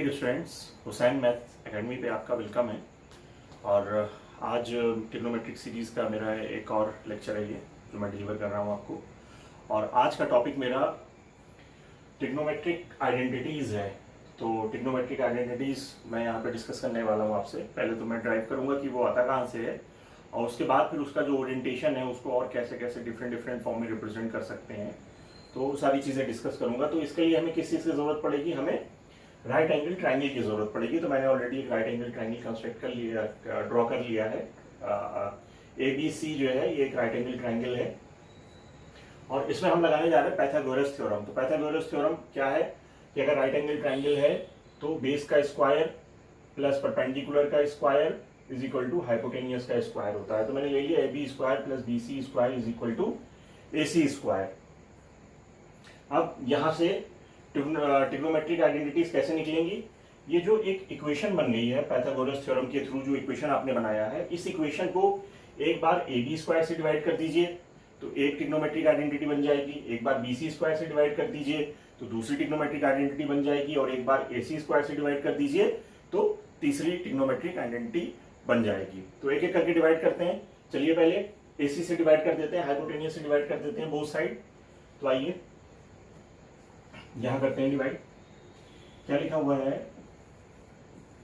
Dear students, Hussain math academy पे आपका welcome है। और आज ट्रिग्नोमेट्रिक सीरीज़ का मेरा एक और लेक्चर है ये जो मैं डिलीवर कर रहा हूँ आपको। और आज का टॉपिक मेरा ट्रिग्नोमेट्रिक आइडेंटिटीज़ है। तो ट्रिग्नोमेट्रिक आइडेंटिटीज़ मैं यहाँ पे डिस्कस करने वाला हूँ आपसे। पहले तो मैं ड्राइव करूँगा कि वो आता कहाँ से है, और उसके बाद फिर उसका जो ओरिएंटेशन है उसको और कैसे कैसे डिफरेंट फॉर्म में रिप्रेजेंट कर सकते हैं, तो सारी चीज़ें डिस्कस करूँगा। तो इसके लिए हमें किस चीज़ की ज़रूरत पड़ेगी, हमें राइट एंगल ट्रायंगल की जरूरत पड़ेगी। तो मैंने ऑलरेडी एक राइट एंगल ट्रायंगल कंस्ट्रक्ट कर लिया, ड्रॉ कर लिया है। ABC जो है ये एक राइट एंगल ट्रायंगल है, और इसमें हम लगाने जा रहे हैं पाइथागोरस थ्योरम। तो पाइथागोरस थ्योरम क्या है कि अगर राइट एंगल ट्रायंगल है तो बेस का स्क्वायर प्लस परपेंडिकुलर का square is equal to hypotenuse का स्क्वायर होता है। तो मैंने ले लिया AB square plus BC square is equal to AC square. अब यहां से ट्रिग्नोमेट्रिक आइडेंटिटीज कैसे निकलेंगी, ये जो एक इक्वेशन बन गई है पाइथागोरस थ्योरम के थ्रू, जो इक्वेशन आपने बनाया है, इस इक्वेशन को एक बार AB स्क्वायर से डिवाइड कर दीजिए तो एक ट्रिग्नोमेट्रिक आइडेंटिटी बन जाएगी, एक बार BC स्क्वायर से डिवाइड कर दीजिए तो दूसरी ट्रिग्नोमेट्रिक आइडेंटिटी बन जाएगी, और एक बार AC स्क्वायर से डिवाइड कर दीजिए तो तीसरी ट्रिग्नोमेट्रिक आइडेंटिटी बन जाएगी। तो एक एक करके डिवाइड करते हैं। चलिए पहले AC से डिवाइड कर देते हैं, हाइपोटेनियस से डिवाइड कर देते हैं बोथ साइड। तो आइए यहां करते हैं डिवाइड। क्या लिखा हुआ है,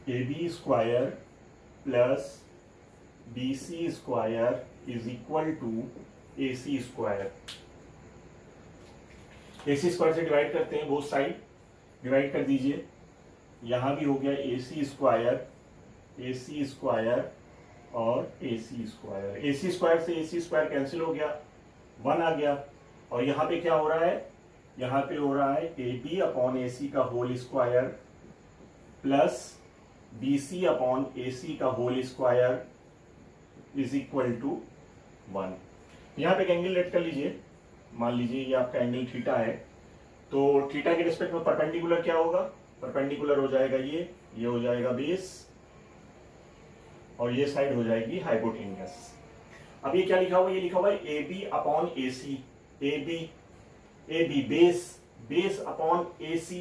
AB square plus BC square is equal to AC square. AC square से डिवाइड करते हैं, बोथ साइड डिवाइड कर दीजिए। यहां भी हो गया AC स्क्वायर और AC स्क्वायर। AC स्क्वायर से AC स्क्वायर कैंसिल हो गया, 1 आ गया। और यहां पे क्या हो रहा है, यहां पे हो रहा है AB अपॉन AC का whole square plus BC upon AC का whole square is equal to 1। यहां पे एक एंगल लेट कर लीजिए, मान लीजिए ये आपका एंगल थीटा है। तो थीटा के रिस्पेक्ट में परपेंडिकुलर क्या होगा, परपेंडिकुलर हो जाएगा ये हो जाएगा बेस, और ये साइड हो जाएगी हाइपोटेनियस। अब ये क्या लिखा हुआ है, ये लिखा हुआ है AB upon AC। AB base upon AC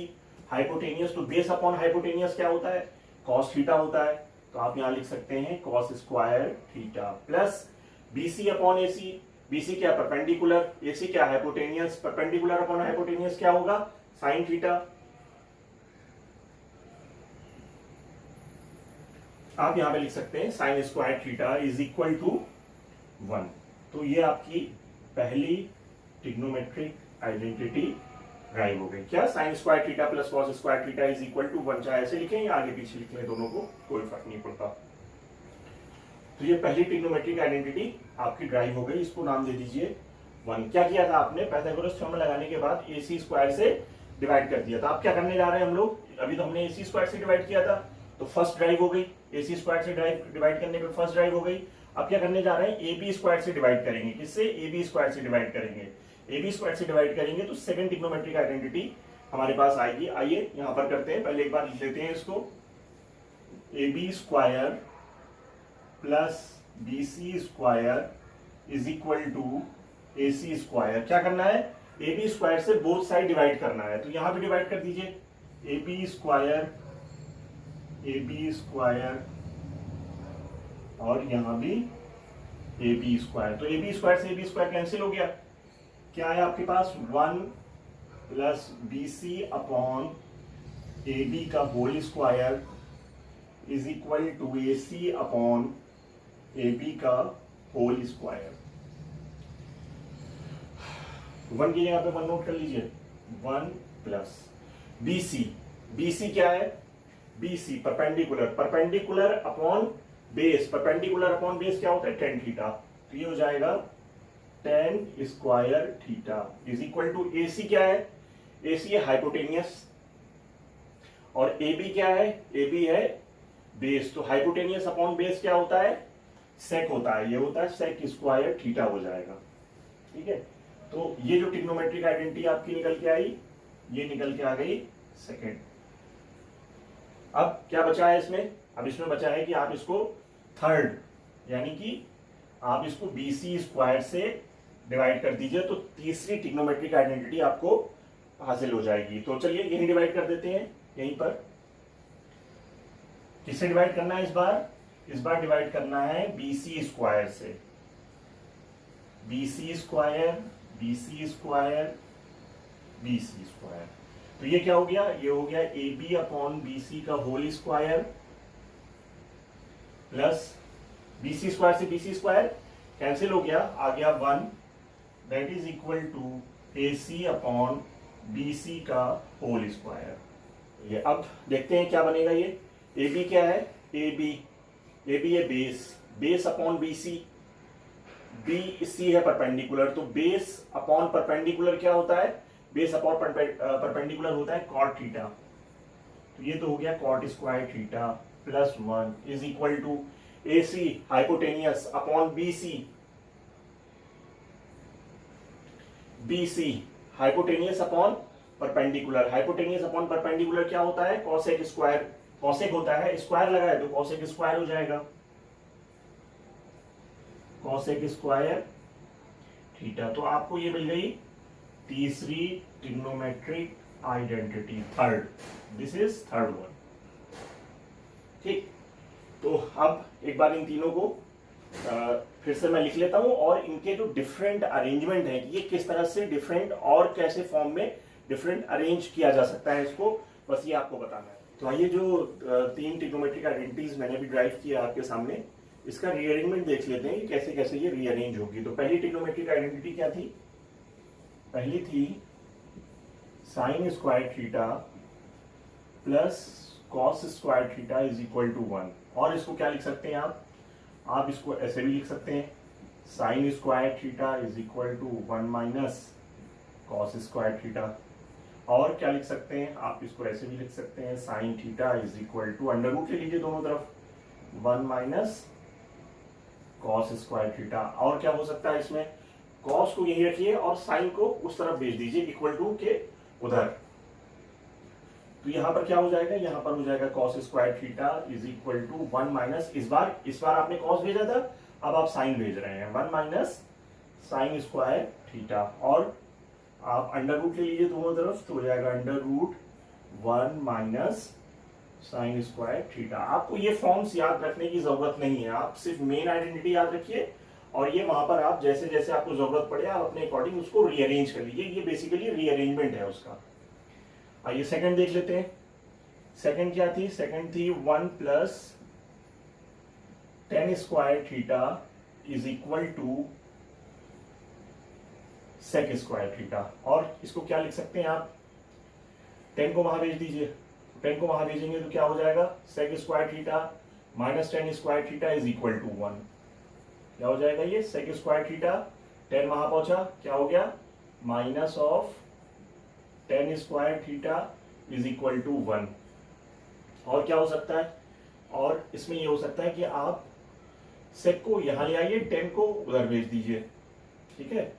hypotenuse. तो बेस अपॉन हाइपोटेनियस क्या होता है, कॉस थीटा होता है। तो आप यहां लिख सकते हैं cos square theta plus BC upon AC। BC क्या, परपेंडिकुलर, AC क्या, हाइपोटेनियस। परपेंडिकुलर अपॉन हाइपोटेनियस क्या होगा, साइन थीटा। आप यहां पे लिख सकते हैं sine square theta is equal to 1। तो ये आपकी पहली ट्रिग्नोमेट्रिक आइडेंटिटी ड्राइव हो गई। क्या, sine square theta plus cos square theta is equal to 1। चाहे ऐसे लिखें या आगे पीछे लिख लें, दोनों को कोई फर्क नहीं पड़ता। तो ये पहली ट्रिग्नोमेट्रिक आइडेंटिटी आपकी ड्राइव हो गई, इसको नाम दे दीजिए 1। क्या किया था आपने, पाइथागोरस थ्योरम लगाने के बाद AC स्क्वायर से डिवाइड कर दिया था। अब क्या करने जा रहे हैं हम लोग, अभी तो हमने AC स्क्वायर से डिवाइड किया था तो फर्स्ट ड्राइव हो गई। AC स्क्वायर से डिवाइड करने पर फर्स्ट ड्राइव हो गई। अब क्या करने जा रहे हैं, AB स्क्वायर से डिवाइड करेंगे। किससे, AB स्क्वायर से डिवाइड करेंगे। AB स्क्वायर से डिवाइड करेंगे तो सेकंड ट्रिग्नोमेट्रिक आइडेंटिटी हमारे पास आएगी। आइए यहां पर करते हैं, पहले एक बार लिख लेते हैं इसको। AB square plus BC square is equal to AC square. क्या करना है, AB स्क्वायर से बोथ साइड डिवाइड करना है। तो यहां भी डिवाइड कर दीजिए, AB स्क्वायर और यहां भी AB स्क्वायर। तो AB स्क्वायर से AB स्क्वायर कैंसिल हो गया। क्या है आपके पास, 1 प्लस BC अपॉन AB का whole square is equal to AC upon AB का होल स्क्वायर। 1 की जगह पे 1 नोट कर लीजिए, 1 प्लस BC क्या है, BC perpendicular upon base. Perpendicular upon base क्या होता है, tan थीटा। तो ये हो जाएगा tan square theta is equal to AC क्या है, AC है हाइपोटेनियस, और AB क्या है, AB है बेस। तो हाइपोटेनियस अपॉन बेस क्या होता है, सेक होता है। ये होता है सेक स्क्वायर थीटा हो जाएगा। ठीक है, तो ये जो ट्रिग्नोमेट्रिक आइडेंटिटी आपकी निकल के आई, ये निकल के आ गई सेकंड। अब क्या बचा है इसमें, अब इसमें बचा है कि आप इसको थर्ड, यानी कि आप इसको BC स्क्वायर से डिवाइड कर दीजिए तो तीसरी ट्रिग्नोमेट्रिक आइडेंटिटी आपको हासिल हो जाएगी। तो चलिए यही डिवाइड कर देते हैं, यहीं पर किससे डिवाइड करना है इस बार डिवाइड करना है BC स्क्वायर से। BC square BC square BC square, तो ये क्या हो गया, ये हो गया AB अपॉन BC का whole square plus BC square से BC स्क्वायर कैंसिल हो गया, आ गया 1, that is equal to AC upon BC का होल स्क्वायर। ये अब देखते हैं क्या बनेगा। ये AB क्या है, AB है बेस अपॉन BC है परपेंडिकुलर, तो बेस अपॉन परपेंडिकुलर क्या होता है, बेस अपॉन परपेंडिकुलर होता है कॉट थीटा, तो ये तो हो गया cot square theta plus 1 is equal to AC hypotenuse upon BC hypotenuse upon perpendicular क्या होता है, कॉसेक स्क्वायर, कॉसेक होता है, स्क्वायर लगा है तो कॉसेक स्क्वायर हो जाएगा, कॉसेक स्क्वायर थीटा। तो आपको ये मिल गई तीसरी trigonometric identity, third, this is third one. ठीक, तो अब एक बार इन तीनों को फिर से मैं लिख लेता हूं और इनके जो डिफरेंट अरेंजमेंट है, ये किस तरह से डिफरेंट और कैसे फॉर्म में डिफरेंट अरेंज किया जा सकता है, इसको बस ये आपको बताना है। तो आइए जो तीन ट्रिग्नोमेट्रिक आइडेंटिटीज मैंने भी ड्राइव किया आपके सामने, इसका रीअरेंजमेंट देख लेते हैं कि कैसे कैसे ये रीअरेंज होगी। तो पहली ट्रिग्नोमेट्रिक आइडेंटिटी क्या थी, पहली थी sine square theta plus cos square theta is equal to 1, और इसको क्या लिख सकते हैं आप इसको ऐसे भी लिख सकते हैं, sine square theta is equal to 1 minus cos square theta, और क्या लिख सकते हैं आप इसको ऐसे भी लिख सकते हैं, sine theta is equal to under root ले लीजिए दोनों तरफ, 1 माइनस कॉस स्क्वायर थीटा, और क्या हो सकता है इसमें, कॉस को यही रखिए और साइन को उस तरफ भेज दीजिए इक्वल टू के उधर, तो यहां पर क्या हो जाएगा, यहां पर हो जाएगा cos square theta is equal to 1 minus, इस बार आपने कॉस भेजा था, अब आप साइन भेज रहे हैं, 1 माइनस साइन स्क्वायर थीटा, और आप अंडर रूट ले लीजिए दोनों तरफ, तो हो जाएगा under root 1 minus sine square theta. आपको ये फॉर्म्स याद रखने की जरूरत नहीं है, आप सिर्फ मेन आइडेंटिटी याद रखिए और ये वहां पर आप जैसे जैसे आपको जरूरत पड़े आप अपने अकॉर्डिंग उसको रीअरेंज कर लीजिए, ये बेसिकली रीअरेंजमेंट है उसका। आइए सेकंड देख लेते हैं, सेकंड क्या थी, सेकंड थी 1 plus tan square theta is equal to sec square theta, और इसको क्या लिख सकते हैं आप, 10 को वहां भेज दीजिए, 10 को वहां भेजेंगे तो क्या हो जाएगा, sec square theta minus tan square theta is equal to 1, क्या हो जाएगा ये, सेक स्क्वायर थीटा 10 वहां पहुंचा, क्या हो गया, minus of tan square theta is equal to 1, और क्या हो सकता है, और इसमें ये हो सकता है कि आप सेक को यहां ले आइए, 10 को उधर भेज दीजिए, ठीक है।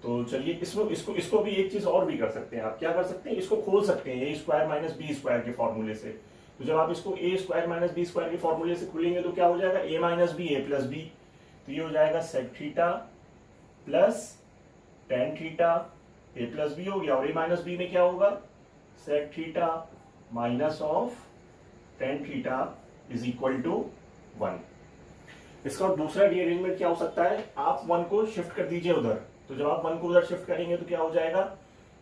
तो चलिए इसको भी एक चीज और भी कर सकते हैं, आप क्या कर सकते हैं, इसको खोल सकते हैं A square minus B square के फॉर्मूले से, तो जब आप इसको A square minus B square के फॉर्मूले से खोलेंगे तो क्या हो जाएगा, A minus B A plus B, तो ये हो जाएगा sec theta plus tan theta A plus B हो गया, और ए माइनस बी में क्या होगा, sec theta minus of tan theta is equal to 1। इसका दूसरा रीअरेंजमेंट क्या हो सकता है, आप 1 को शिफ्ट कर दीजिए उधर, तो जब आप 1 को उधर शिफ्ट करेंगे तो क्या हो जाएगा,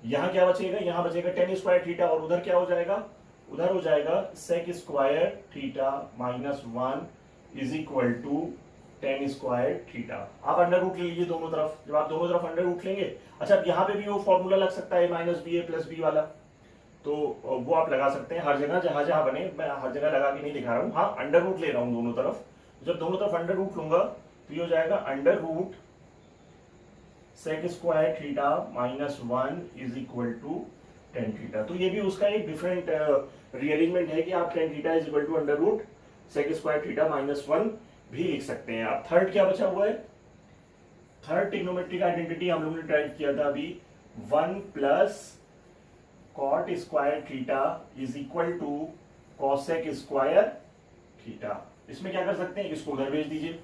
यहां क्या बचेगा, यहां बचेगा टेन स्क्वायर थीटा, और उधर क्या हो जाएगा, उधर हो जाएगा sec square theta minus 1 is equal to tan square theta. आप अंडर रूट ले लीजिए दोनों तरफ, जब आप दोनों तरफ अंडर रूट लेंगे, अच्छा यहाँ पे भी वो फॉर्मूला लग सकता है minus B A plus B वाला, तो वो आप लगा सकते हैं हर जगह जहां जहां बने, मैं हर जगह लगा के नहीं दिखा रहा हूँ, हाँ अंडर रूट ले रहा हूँ दोनों तरफ, जब दोनों तरफ अंडर रूट लूंगा तो ये हो जाएगा under root sec square theta minus 1 is equal to tan theta. तो ये भी उसका एक डिफरेंट रीअरेंजमेंट है कि आप tan theta is equal to under root sec square theta minus 1 भी लिख सकते हैं आप। थर्ड क्या बचा हुआ है, थर्ड ट्रिग्नोमेट्रिक आइडेंटिटी हम लोगों ने ड्राइव किया था अभी, 1 plus cot square theta is equal to cosec square theta. इसमें क्या कर सकते हैं, इसको उधर भेज दीजिए,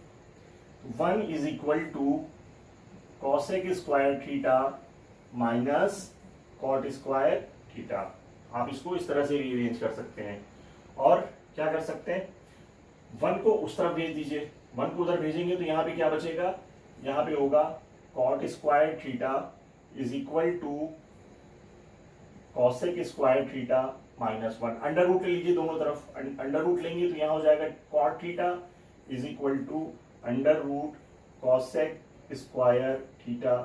1 is equal to cosec square theta minus cot square theta. आप इसको इस तरह से रीअरेंज कर सकते हैं, और क्या कर सकते हैं, 1 को उस तरफ भेज दीजिए, 1 को उधर भेजेंगे तो यहाँ पे क्या बचेगा, यहाँ पे होगा cot square theta is equal to cosec square theta -1। Under root ले लीजिए दोनों तरफ, अंडर रूट लेंगे तो यहाँ हो जाएगा cot theta is equal to under root cosec square theta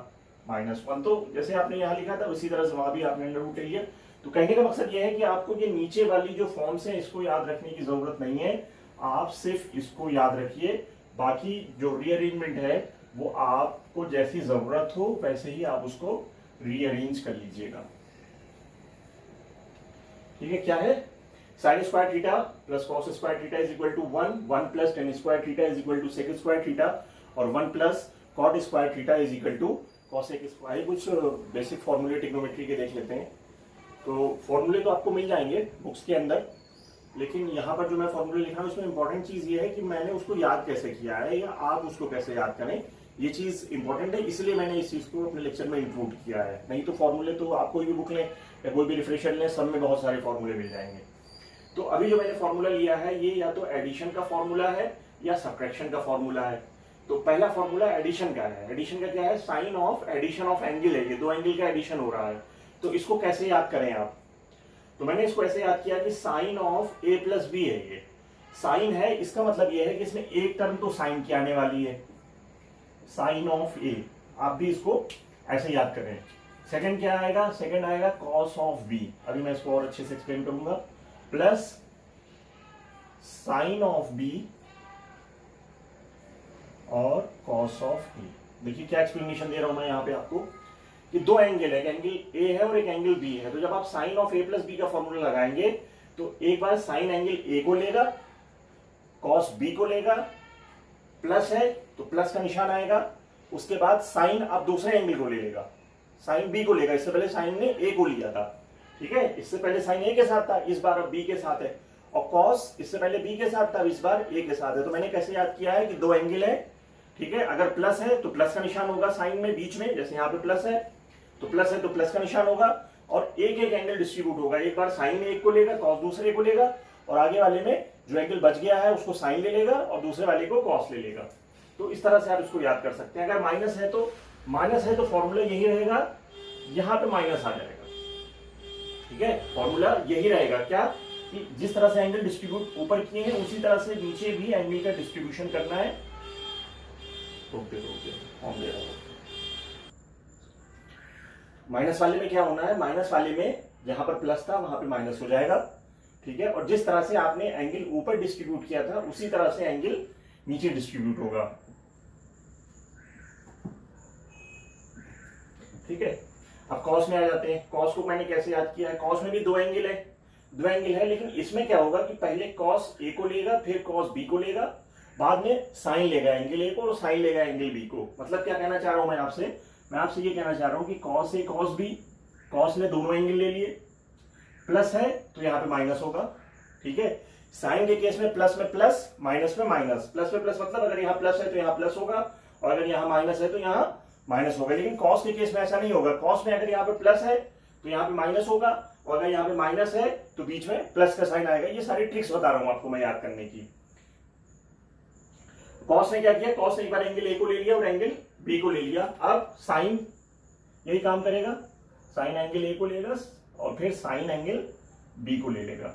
-1। तो जैसे आपने यहाँ लिखा था उसी तरह से वहां भी आपने अंडर रूट ले लिया। तो कहने का मकसद यह है कि आपको ये नीचे वाली जो फॉर्म्स हैं इसको याद रखने की जरूरत नहीं है, आप सिर्फ इसको याद रखिए, बाकी जो रीअरेंजमेंट है वो आपको जैसी जरूरत हो वैसे ही आप उसको रीअरेंज कर लीजिएगा। ठीक है, क्या है, sine square theta plus cos square theta is equal to 1 plus tan square theta is equal to sec square theta और 1 plus cot square theta is equal to cosec square. कुछ बेसिक फॉर्मूले trigonometry के देख लेते हैं। तो फॉर्मूले तो आपको मिल जाएंगे बुक्स के अंदर, लेकिन यहाँ पर जो मैं फॉर्मूले लिखा हूँ उसमें इंपॉर्टेंट चीज ये है कि मैंने उसको याद कैसे किया है या आप उसको कैसे याद करें, ये चीज इंपॉर्टेंट है, इसलिए मैंने इस चीज को अपने लेक्चर में इंक्लूड किया है। नहीं तो फॉर्मूले तो आप कोई भी बुक लें या कोई भी रिफ्रेशर लें, सब में बहुत सारे फॉर्मूले मिल जाएंगे। तो अभी जो मैंने फॉर्मूला लिया है ये या तो एडिशन का फॉर्मूला है या सब्ट्रैक्शन का फॉर्मूला है। तो पहला फॉर्मूला एडिशन का है। एडिशन का क्या है, sine of addition of angle है, ये दो एंगल का एडिशन हो रहा है। तो इसको कैसे याद करें आप, तो मैंने इसको ऐसे याद किया कि sine of A plus B है, ये साइन है, इसका मतलब ये है कि इसमें एक टर्म तो साइन की आने वाली है, साइन ऑफ ए, आप भी इसको ऐसे याद करें। सेकंड क्या आएगा, सेकंड आएगा कॉस ऑफ बी, अभी मैं इसको और अच्छे से एक्सप्लेन करूंगा, प्लस साइन ऑफ बी और कॉस ऑफ ए। देखिए क्या एक्सप्लेनेशन दे रहा हूं मैं यहाँ पे आपको कि दो एंगल है, एक एंगल ए है और एक एंगल बी है। तो जब आप sine of A plus B का फॉर्मूला लगाएंगे तो एक बार साइन एंगल ए को लेगा, कॉस बी को लेगा, प्लस है तो प्लस का निशान आएगा, उसके बाद साइन अब दूसरे एंगल को ले लेगा, साइन बी को लेगा। इससे पहले साइन ने ए को लिया था, ठीक है, इससे पहले साइन ए के साथ था, इस बार अब बी के साथ है, और कॉस इससे पहले बी के साथ था, इस बार ए के साथ है। तो मैंने कैसे याद किया है कि दो एंगल है, ठीक है, अगर प्लस है तो प्लस का निशान होगा साइन में बीच में, जैसे यहाँ पे प्लस है तो प्लस का निशान होगा, और एक एक एंगल डिस्ट्रीब्यूट होगा, एक बार साइन एक को लेगा, कॉस दूसरे को लेगा, और आगे वाले में जो एंगल बच गया है उसको साइन ले लेगा और दूसरे वाले को कॉस ले लेगा। तो इस तरह से आप इसको याद कर सकते हैं। अगर माइनस है तो फॉर्मूला यही रहेगा, यहां पे माइनस आ जाएगा, ठीक है, फॉर्मूला यही रहेगा क्या कि जिस तरह से एंगल डिस्ट्रीब्यूट ऊपर किए हैं उसी तरह से नीचे भी एंगल का डिस्ट्रीब्यूशन करना है। माइनस वाले में क्या होना है, माइनस वाले में जहां पर प्लस था वहां पे माइनस हो जाएगा, ठीक है, और जिस तरह से आपने एंगल ऊपर डिस्ट्रीब्यूट किया था उसी तरह से एंगल नीचे डिस्ट्रीब्यूट होगा, ठीक है। अब कॉस में आ जाते हैं। कॉस को मैंने कैसे याद किया है, कॉस में भी दो एंगल है, लेकिन इसमें क्या होगा कि पहले कॉस ए को लेगा, फिर कॉस बी को लेगा, बाद में साइन लेगा एंगल ए को और साइन लेगा एंगल बी को। मतलब क्या कहना चाह रहा हूं मैं आपसे ये कहना चाह रहा हूं कि cos A cos B, cos ने दोनों एंगल ले लिए, प्लस है तो यहाँ पे माइनस होगा, ठीक है। साइन के केस में प्लस माइनस में माइनस, प्लस में प्लस मतलब अगर यहाँ प्लस है तो यहाँ प्लस होगा, और अगर यहाँ माइनस है तो यहाँ माइनस होगा। लेकिन कॉस के केस में ऐसा नहीं होगा, कॉस में अगर यहाँ पे प्लस है तो यहाँ पे माइनस होगा, और अगर यहाँ पे माइनस है तो बीच में प्लस का साइन आएगा। ये सारी ट्रिक्स बता रहा हूं आपको मैं याद करने की। कॉस ने क्या किया, कॉस ने एक बार एंगल ए को ले लिया और एंगल बी को ले लिया, अब साइन यही काम करेगा, साइन एंगल ए को लेगा और फिर साइन एंगल बी को ले लेगा।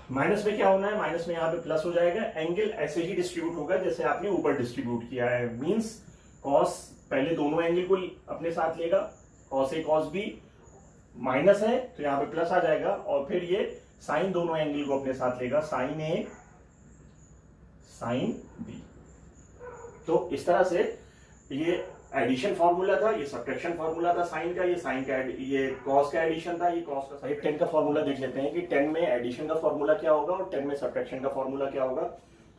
माइनस में क्या होना है, माइनस में यहां पे प्लस हो जाएगा, एंगल ऐसे ही डिस्ट्रीब्यूट होगा जैसे आपने ऊपर डिस्ट्रीब्यूट किया है। मींस कॉस पहले दोनों एंगल को अपने साथ लेगा, cos A cos B, minus है तो यहां पे प्लस आ जाएगा, और फिर ये साइन दोनों एंगल को अपने साथ लेगा, साइन ए साइन बी। तो इस तरह से ये एडिशन फॉर्मूला था, ये सब्ट्रैक्शन फॉर्मूला था साइन का, ये साइन का, ये कॉस का एडिशन था, ये कॉस का। 10 का फॉर्मूला देख लेते हैं कि 10 में एडिशन का फॉर्मूला क्या होगा और 10 में सब्ट्रैक्शन का फॉर्मूला क्या होगा।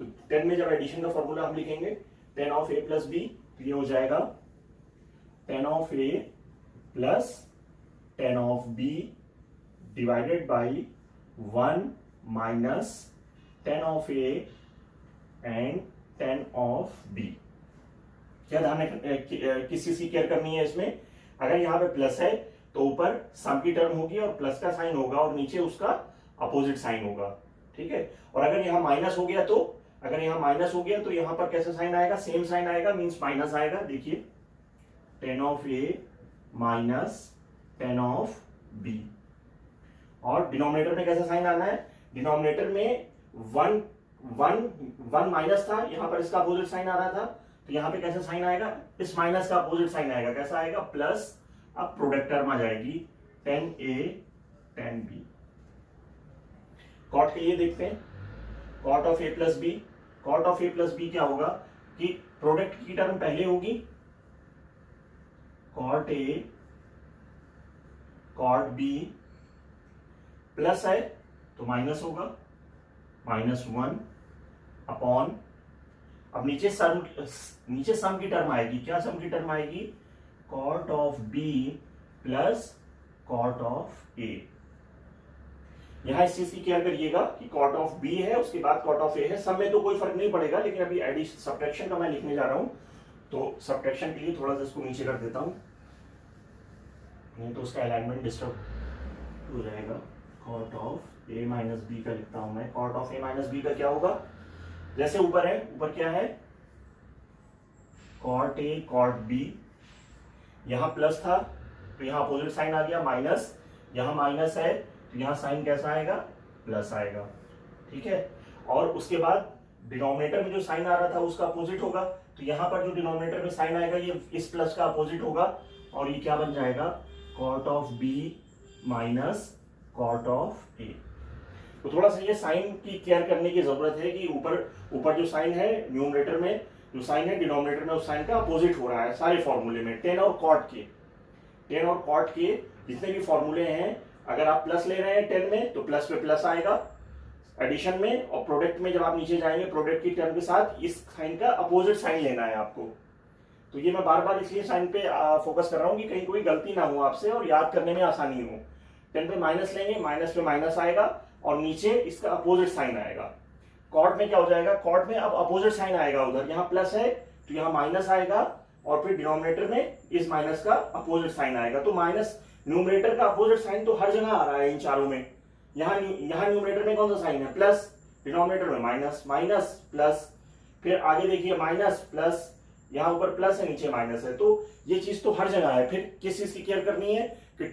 तो 10 में जब एडिशन का फॉर्मूला हम लिखेंगे tan of A plus B, ये हो जाएगा tan of A plus tan of B divided by 1 minus tan of A and tan of B. क्या ध्यान किस चीज की केयर करनी है इसमें, अगर यहाँ पे प्लस है तो ऊपर सम की टर्म होगी और प्लस का साइन होगा और नीचे उसका अपोजिट साइन होगा, ठीक है। और अगर यहाँ माइनस हो गया तो, अगर यहाँ माइनस हो गया तो यहाँ पर कैसा साइन आएगा, सेम साइन आएगा, मीन्स माइनस आएगा। देखिए tan of A minus tan of B. और डिनोमिनेटर में कैसा साइन आना है, डिनोमिनेटर में वन वन वन माइनस था, यहाँ पर इसका अपोजिट साइन आ रहा था, तो यहाँ पे कैसा साइन आएगा, इस माइनस का अपोजिट साइन आएगा, कैसा आएगा, प्लस। अब प्रोडक्ट टर्म आ जाएगी tan A tan B। Cot के लिए देखते हैं, cot of A plus B. Cot of A plus B क्या होगा कि प्रोडक्ट की टर्म पहले होगी, cot A cot B, plus है तो माइनस होगा, -1 अपॉन, अब नीचे सम की टर्म आएगी, क्या सम की टर्म आएगी, cot of B plus cot of A. यहां इस चीज की केयर करिएगा कि कॉट ऑफ बी है, उसके बाद कॉट ऑफ ए है। सब में तो कोई फर्क नहीं पड़ेगा, लेकिन अभी एडिशन सब्ट्रैक्शन का मैं लिखने जा रहा हूं, तो सब्ट्रैक्शन के लिए थोड़ा सा इसको नीचे कर देता हूं, नहीं तो उसका अलाइनमेंट डिस्टर्ब हो जाएगा। Cot of A minus B का लिखता हूं मैं। Cot of A minus B का क्या होगा, जैसे ऊपर है, ऊपर क्या है, कॉट ए कॉट बी, यहां प्लस था तो यहां अपोजिट साइन आ गया माइनस, यहां माइनस है तो यहां साइन कैसा आएगा, प्लस आएगा, ठीक है। और उसके बाद डिनोमिनेटर में जो साइन आ रहा था उसका अपोजिट होगा, तो यहां पर जो डिनोमिनेटर में साइन आएगा ये इस प्लस का अपोजिट होगा, और ये क्या बन जाएगा, cot of B minus cot of A. तो थोड़ा सा ये साइन की केयर करने की जरूरत है कि ऊपर जो साइन है न्यूमरेटर में, जो साइन है डिनोमिनेटर में उस साइन का अपोजिट हो रहा है सारे फॉर्मूले में। टेन और कॉट के जितने भी फॉर्मूले हैं, अगर आप प्लस ले रहे हैं 10 में तो प्लस पे प्लस आएगा एडिशन में, और प्रोडक्ट में जब आप नीचे जाएंगे प्रोडक्ट की टर्म के साथ इस साइन का अपोजिट साइन लेना है आपको। तो ये मैं बार बार इसलिए साइन पे फोकस कर रहा हूँ कि कहीं कोई गलती ना हो आपसे और याद करने में आसानी हो। 10 पे माइनस लेंगे, माइनस पे माइनस आएगा और नीचे इसका अपोजिट साइन आएगा। कॉट में क्या हो जाएगा, कॉट में अब अपोजिट साइन आएगा, उधर यहाँ प्लस है तो यहाँ माइनस आएगा, और फिर डिनोमिनेटर में इस माइनस का अपोजिट साइन आएगा। तो माइनस न्यूमरेटर का अपोजिट साइन तो हर जगह आ रहा है इन चारों में। यहाँ न्यूमरेटर में कौन सा साइन है, प्लस, डिनोमिनेटर में माइनस, माइनस प्लस, फिर आगे देखिए माइनस प्लस, यहाँ ऊपर प्लस है नीचे माइनस है, तो ये चीज तो हर जगह है। फिर किस चीज की केयर करनी है कि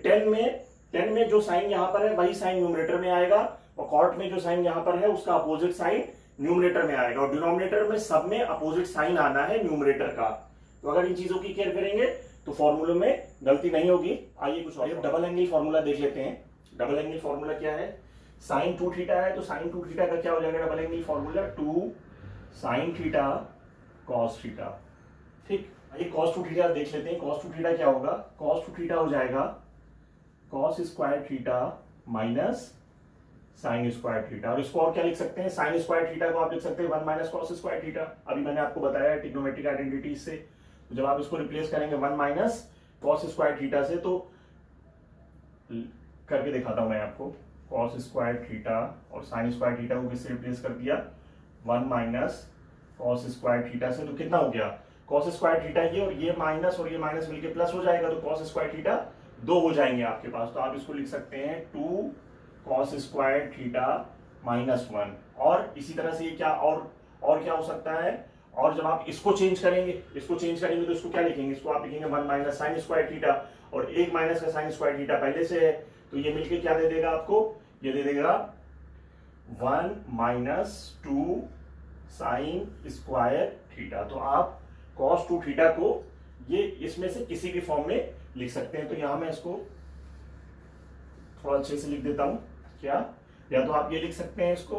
10 में जो साइन यहाँ पर है वही साइन न्यूमरेटर में आएगा, और कॉट में जो साइन यहाँ पर है उसका अपोजिट साइन न्यूमरेटर में आएगा, और डिनोमिनेटर में सब में अपोजिट साइन आना है न्यूमरेटर का। तो अगर इन चीजों की केयर करेंगे तो फॉर्मूले में गलती नहीं होगी। आइए कुछ और डबल एंगल फॉर्मूला देख लेते हैं। डबल एंगल फॉर्मूला क्या है, साइन 2 थीटा है तो साइन 2 थीटा का क्या हो जाएगा double angle formula, 2 sine theta cos theta. ठीक, आइए कॉस 2 थीटा देख लेते हैं। कॉस 2 थीटा क्या होगा, कॉस 2 थीटा हो जाएगा cos square theta minus sine square theta. और इसको और क्या लिख सकते हैं, साइन स्क्वायर थीटा को आप लिख सकते हैं 1 माइनस कॉस स्क्वायर थीटा। अभी मैंने आपको बताया ट्रिग्नोमेट्रिक आइडेंटिटी से, तो जब आप इसको रिप्लेस करेंगे 1 माइनस कॉस स्क्वायर थीटा से, तो करके दिखाता हूं मैं आपको। कॉस स्क्वायर थीटा और साइन स्क्वायर थीटा को किससे रिप्लेस कर दिया, 1 माइनस कॉस स्क्वायर थीटा से, तो कितना हो गया, कॉस स्क्वायर थीटा ये और ये माइनस मिलके प्लस हो जाएगा, तो कॉस स्क्वायर थीटा 2 हो जाएंगे आपके पास। तो आप इसको लिख सकते हैं 2 कॉस स्क्वायर थीटा माइनस 1। और इसी तरह से ये क्या और क्या हो सकता है, और जब आप इसको चेंज करेंगे तो इसको क्या लिखेंगे, इसको आप लिखेंगे 1 माइनस साइन स्क्वायर थीटा, और 1 माइनस का साइन स्क्वायर थीटा पहले से है, तो ये मिलके क्या दे देगा आपको, ये दे देगा 1 माइनस 2 साइन स्क्वायर थीटा। तो आप कॉस 2 थीटा को ये इसमें से किसी भी फॉर्म में लिख सकते हैं। तो यहां मैं इसको थोड़ा अच्छे से लिख देता हूं, क्या, या तो आप ये लिख सकते हैं इसको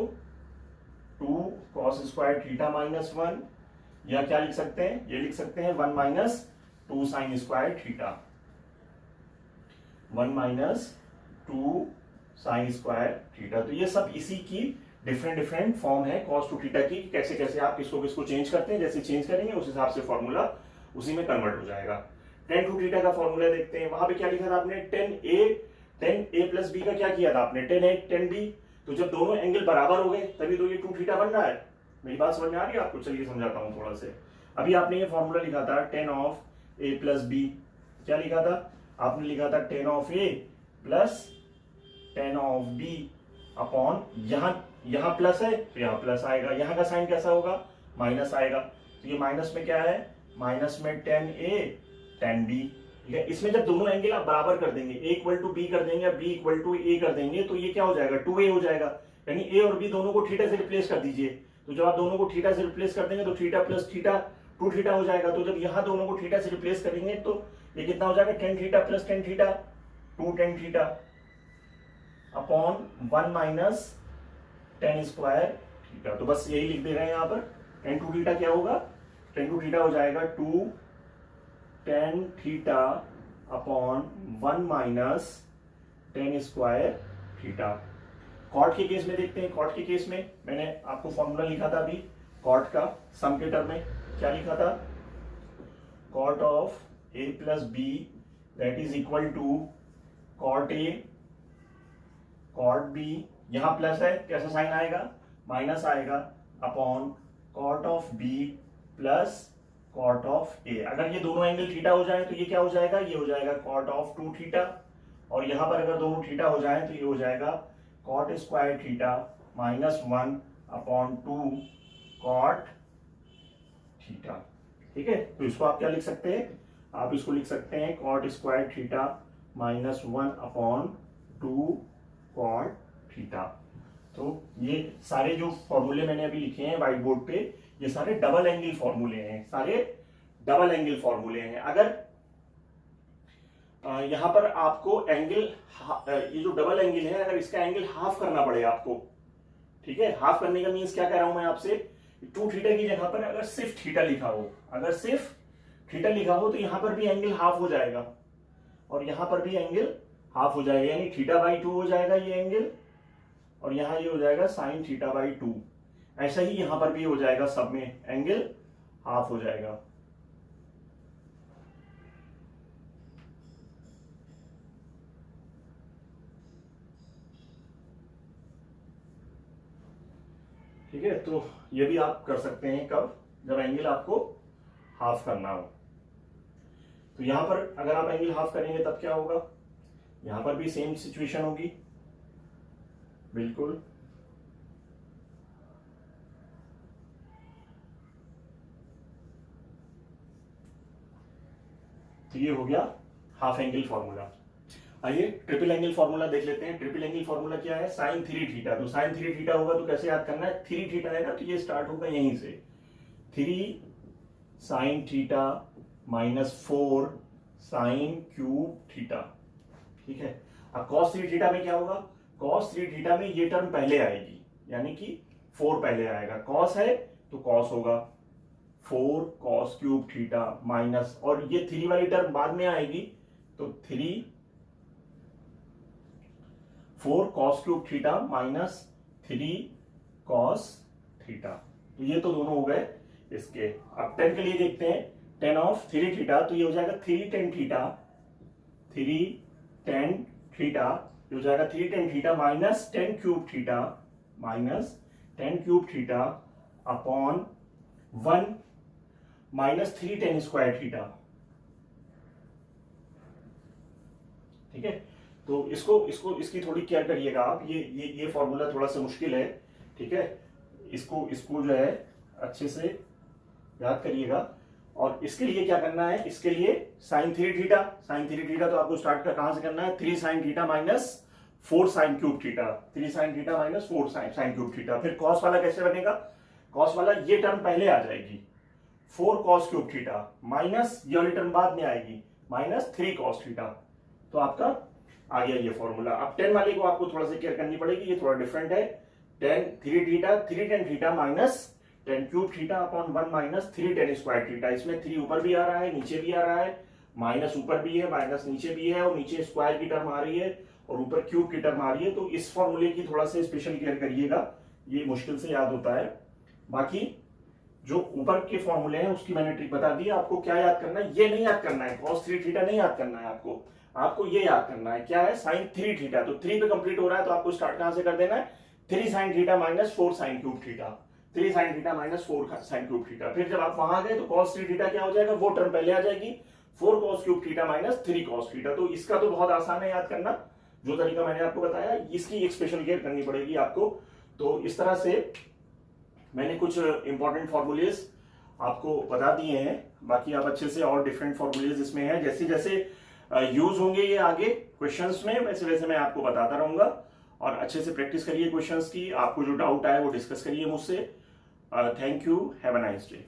2 कॉस स्क्वायर थीटा माइनस 1, या क्या लिख सकते हैं, ये लिख सकते हैं 1 minus 2 sign square theta, 1 minus 2 sign square theta. तो ये सब इसी की डिफरेंट फॉर्म है कॉस 2 थीटा की, कैसे कैसे आप किसको चेंज करते हैं, जैसे चेंज करेंगे उस हिसाब से फॉर्मूला उसी में कन्वर्ट हो जाएगा। tan 2 थीटा का फॉर्मूला देखते हैं। वहां पे क्या लिखा था आपने, tan a प्लस बी का क्या किया था आपने, tan a tan b। तो जब दोनों एंगल बराबर हो गए तभी तो ये 2 थीटा बन रहा है। मेरी बात समझ में आ रही है आपको, चलिए समझाता हूँ थोड़ा से। अभी आपने ये फॉर्मूला लिखा था tan of a plus B, क्या लिखा था, आपने लिखा था tan of A plus tan of B upon, यहाँ प्लस है तो यहाँ प्लस आएगा, यहाँ का साइन कैसा होगा, माइनस आएगा, तो ये माइनस में क्या है, माइनस में टेन ए टेन बी। ठीक है, इसमें जब दोनों एंगल आप बराबर कर देंगे, ए इक्वल टू बी कर देंगे या बी इक्वल टू ए कर देंगे, तो ये क्या हो जाएगा, 2a हो जाएगा। यानी ए और बी दोनों को थीटा से रिप्लेस कर दीजिए, तो जब आप दोनों को थीटा से रिप्लेस कर देंगे तो थीटा प्लस थीटा 2 थीटा हो जाएगा। तो जब यहाँ दोनों को थीटा से रिप्लेस करेंगे तो ये कितना हो जाएगा, tan theta plus tan theta 2 tan theta upon 1 minus tan square theta. तो बस यही लिख दे रहे हैं यहाँ पर, टेन टू थीटा क्या होगा, टेन टू थीटा हो जाएगा 2 tan theta upon 1 minus tan square theta. Cot के केस में देखते हैं, कॉट के केस में मैंने आपको फॉर्मूला लिखा था अभी कॉट का, सम के टर्म में क्या लिखा था, cot of A plus B that is equal to cot A cot B, यहां प्लस है कैसा साइन आएगा, माइनस आएगा, upon cot of B plus cot of A. अगर ये दोनों एंगल थीटा हो जाए तो ये क्या हो जाएगा, ये हो जाएगा कॉट ऑफ 2 थीटा, और यहां पर अगर दोनों थीटा हो जाए तो ये हो जाएगा cot square theta minus 1 upon 2 cot theta. ठीक है, तो इसको आप क्या लिख सकते हैं, आप इसको लिख सकते हैं cot square theta minus 1 upon 2 cot theta. तो ये सारे जो फॉर्मूले मैंने अभी लिखे हैं व्हाइट बोर्ड पे, ये सारे डबल एंगल फॉर्मूले हैं, सारे डबल एंगल फॉर्मूले हैं। अगर यहां पर आपको एंगल, ये जो डबल एंगल है, अगर इसका एंगल हाफ करना पड़े आपको, ठीक है, हाफ करने का मीन्स क्या कह रहा हूं मैं आपसे, 2 थीटा की जगह पर अगर सिर्फ थीटा लिखा हो, अगर सिर्फ थीटा लिखा हो तो यहां पर भी एंगल हाफ हो जाएगा और यहां पर भी एंगल हाफ हो जाएगा, यानी थीटा बाई 2 हो जाएगा ये एंगल, और यहां ये हो जाएगा साइन थीटा बाई 2। ऐसा ही यहां पर भी हो जाएगा, सब में एंगल हाफ हो जाएगा। ठीक है, तो ये भी आप कर सकते हैं कब, जब एंगल आपको हाफ करना हो। तो यहां पर अगर आप एंगल हाफ करेंगे तब क्या होगा, यहां पर भी सेम सिचुएशन होगी बिल्कुल। तो ये हो गया हाफ एंगल फॉर्मूला। आइए ट्रिपल एंगल फॉर्मूला देख लेते हैं। ट्रिपल एंगल फॉर्मूला क्या है, साइन 3 थीटा। तो साइन 3 थीटा होगा तो कैसे याद करना है, 3 थीटा है ना, तो ये स्टार्ट होगा यहीं से, 3 sine theta minus 4 sine cube theta. ठीक है, अब cos 3 थीटा में क्या होगा, cos 3 थीटा में ये टर्म पहले आएगी, यानी कि 4 पहले आएगा, cos है तो cos होगा 4 cos क्यूब थीटा माइनस, और ये 3 वाली टर्म बाद में आएगी तो 3 4 cos cube theta minus 3 cos theta. तो ये तो दोनों हो गए इसके। अब 10 के लिए देखते हैं, 10 ऑफ 3 थीटा, तो ये हो जाएगा 3 10 थीटा, 3 10 थीटा, ये हो जाएगा 3 10 theta minus 10 cube theta, minus 10 cube theta upon 1 minus 3 10 square theta. ठीक है, तो इसकी थोड़ी केयर करिएगा आप, ये फॉर्मूला थोड़ा सा मुश्किल है। ठीक है, इसको जो है अच्छे से याद करिएगा। और इसके लिए क्या करना है, इसके लिए साइन 3 थीटा, साइन 3 थीटा तो आपको स्टार्ट का कहां से करना है, 3 sine theta minus 4 sine cube theta, 3 sine theta minus 4 sine cube theta. फिर कॉस वाला कैसे बनेगा, कॉस वाला ये टर्म पहले आ जाएगी, 4 कॉस क्यूब थीटा माइनस ये वाली टर्म बाद में आएगी, माइनस 3 कॉस थीटा। तो आपका आ गया ये फॉर्मूला। अब 10 वाले को आपको थोड़ा सा केयर करनी पड़ेगी, ये थोड़ा डिफरेंट है। 10 3 theta 3 10 theta minus 10 cube theta upon 1 minus 3 10 square theta. इसमें 3 ऊपर भी आ रहा है, नीचे भी आ रहा है, माइनस ऊपर भी है, माइनस नीचे भी है, और नीचे स्क्वायर की टर्म आ रही है और ऊपर क्यूब की टर्म आ रही है। तो इस फॉर्मूले की थोड़ा सा स्पेशल केयर करिएगा, ये मुश्किल से याद होता है। बाकी जो ऊपर के फॉर्मूले हैं उसकी मैंने ट्रिक बता दी। आपको क्या याद करना है, ये नहीं याद करना है, cos 3 थीटा नहीं याद करना है आपको ये याद करना है, क्या है, साइन 3 थीटा। तो 3 पे कंप्लीट हो रहा है तो आपको स्टार्ट कहां से कर देना है, 3 sine theta minus 4 sine cube theta, 3 sine theta minus 4 sine cube theta. फिर जब आप वहां गए तो cos 3 थीटा क्या हो जाएगा, वो टर्म पहले आ जाएगी, 4 cos cube theta minus 3 cos theta. तो इसका तो बहुत आसान है याद करना, जो तरीका मैंने आपको बताया, इसकी एक स्पेशल केयर करनी पड़ेगी आपको। तो इस तरह से मैंने कुछ इंपॉर्टेंट फॉर्मूलेज आपको बता दिए हैं, बाकी आप अच्छे से और डिफरेंट फॉर्मूलेज इसमें हैं, जैसे जैसे यूज होंगे ये आगे क्वेश्चंस में, वैसे वैसे मैं आपको बताता रहूंगा। और अच्छे से प्रैक्टिस करिए क्वेश्चंस की, आपको जो डाउट आए वो डिस्कस करिए मुझसे। Thank you, have a nice day.